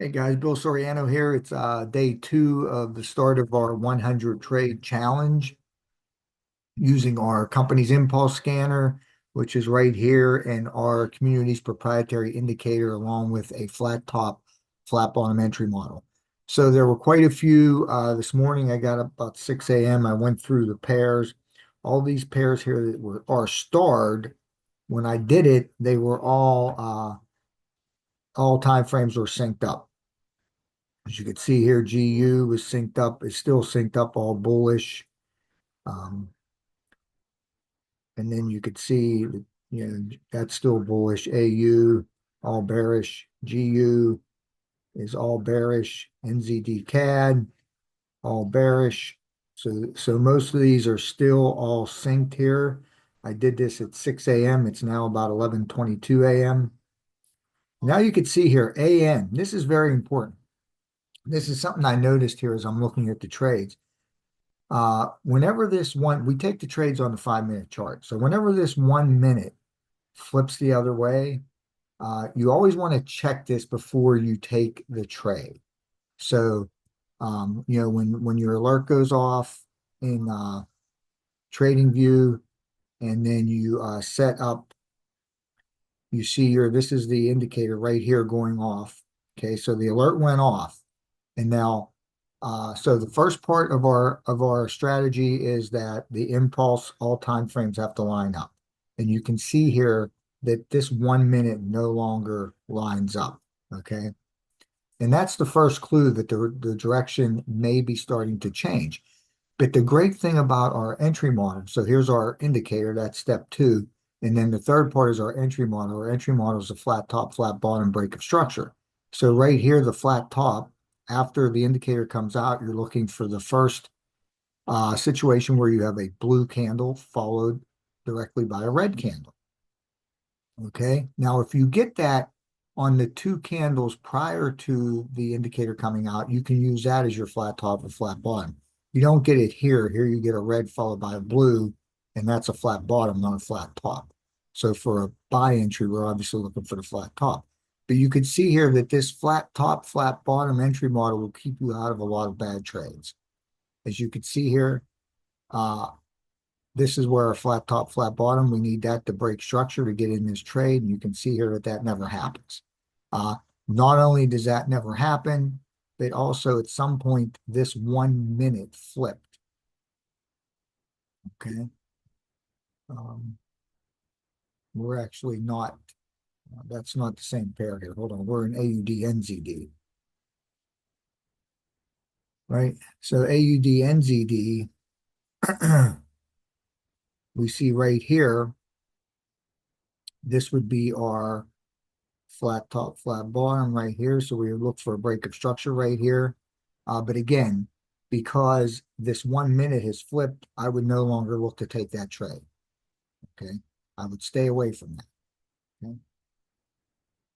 Hey guys, Bill Soriano here. It's day two of the start of our 100 trade challenge using our company's impulse scanner, which is right here, and our community's proprietary indicator, along with a flat top, flat bottom entry model. So there were quite a few this morning. I got up about 6 a.m. I went through the pairs. All these pairs here that are starred. When I did it, they were all time frames were synced up. As you can see here, GU is synced up, is still synced up, all bullish. Um, and then you could see, that's still bullish. AU, all bearish. GU is all bearish. NZD CAD, all bearish. So most of these are still all synced here. I did this at 6 a.m. It's now about 11:22 a.m. Now you can see here, AN. This is very important. This is something I noticed here as I'm looking at the trades. Whenever we take the trades on the 5 minute chart. So whenever this 1 minute flips the other way, you always want to check this before you take the trade. So, when your alert goes off in trading view, and then you set up, you see this is the indicator right here going off. Okay, so the alert went off. And now, so the first part of our strategy is that the impulse all time frames have to line up. And you can see here that this 1 minute no longer lines up. Okay. And that's the first clue that the direction may be starting to change. But the great thing about our entry model, so here's our indicator, that's step two. And then the third part is our entry model. Our entry model is a flat top, flat bottom break of structure. So right here, the flat top, after the indicator comes out, you're looking for the first situation where you have a blue candle followed directly by a red candle. Okay. Now, if you get that on the two candles prior to the indicator coming out, you can use that as your flat top or flat bottom. You don't get it here. Here you get a red followed by a blue, and that's a flat bottom, not a flat top. So for a buy entry, we're obviously looking for the flat top. But you can see here that this flat top, flat bottom entry model will keep you out of a lot of bad trades. As you can see here, uh, this is where our flat top, flat bottom, we need that to break structure to get in this trade. And you can see here that never happens. Uh, Not only does that never happen, but also at some point, this 1 minute flipped. Okay. We're actually not, that's not the same pair here. Hold on. We're in AUD-NZD, right? So AUD-NZD, we see right here, this would be our flat top, flat bottom right here. So we look for a break of structure right here. But again, because this 1 minute has flipped, I would no longer look to take that trade. Okay. I would stay away from that. Okay.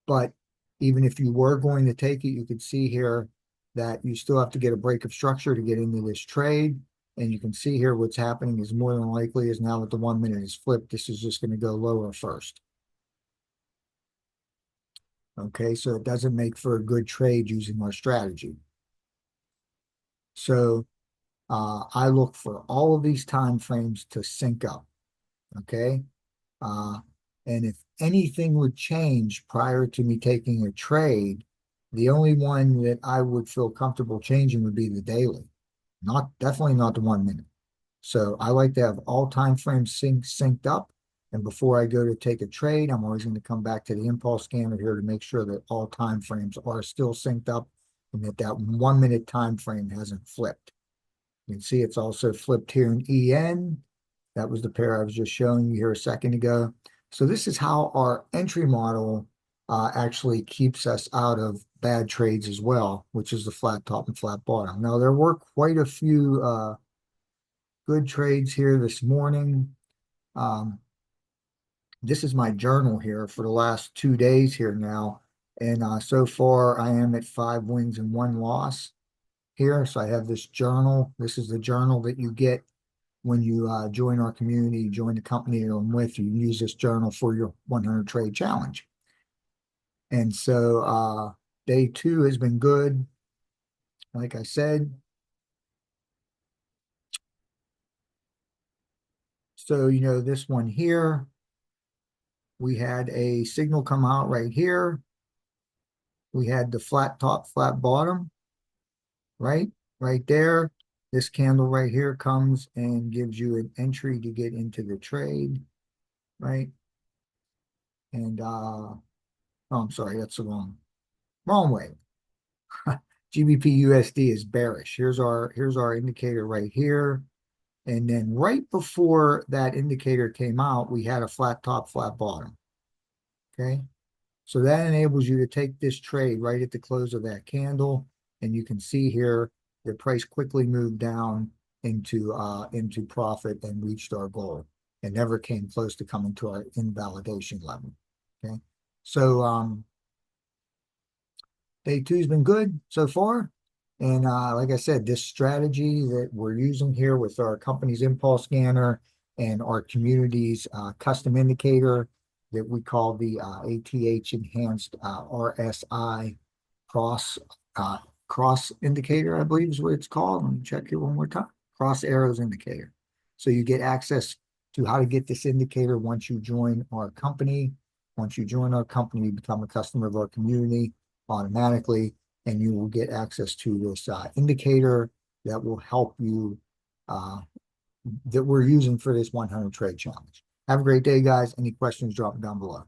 But even if you were going to take it, you could see here that you still have to get a break of structure to get into this trade. And you can see here what's happening is more than likely is now that the 1 minute is flipped, this is just going to go lower first. Okay, so it doesn't make for a good trade using our strategy. So I look for all of these time frames to sync up. Okay. And if anything would change prior to me taking a trade, the only one that I would feel comfortable changing would be the daily, definitely not the 1 minute. So I like to have all time frames synced up. And before I go to take a trade, I'm always going to come back to the impulse scanner here to make sure that all time frames are still synced up and that 1 minute time frame hasn't flipped. You can see it's also flipped here in EN. That was the pair I was just showing you here a second ago. So this is how our entry model actually keeps us out of bad trades as well, which is the flat top and flat bottom. Now, there were quite a few good trades here this morning. This is my journal here for the last 2 days here now. And so far, I am at 5 wins and 1 loss here. So I have this journal. This is the journal that you get when you join our community, join the company that I'm with. You use this journal for your 100 trade challenge. And so Day two has been good. Like I said, so this one here, we had a signal come out right here. We had the flat top, flat bottom, right? Right there. This candle right here comes and gives you an entry to get into the trade, right? And oh, I'm sorry, that's the wrong way. GBP USD is bearish. Here's our indicator right here. And then right before that indicator came out, we had a flat top, flat bottom. Okay. So that enables you to take this trade right at the close of that candle. And you can see here the price quickly moved down into profit and reached our goal and never came close to coming to our invalidation level. Okay. So day two's been good so far. And like I said, this strategy that we're using here with our company's impulse scanner and our community's custom indicator that we call the ATH enhanced RSI cross uh, cross indicator, I believe is what it's called. Let me check here one more time. Cross arrows indicator. So you get access to how to get this indicator once you join our company. Once you join our company, you become a customer of our community automatically, and you will get access to this indicator that will help you that we're using for this 100 trade challenge. Have a great day, guys. Any questions, drop them down below.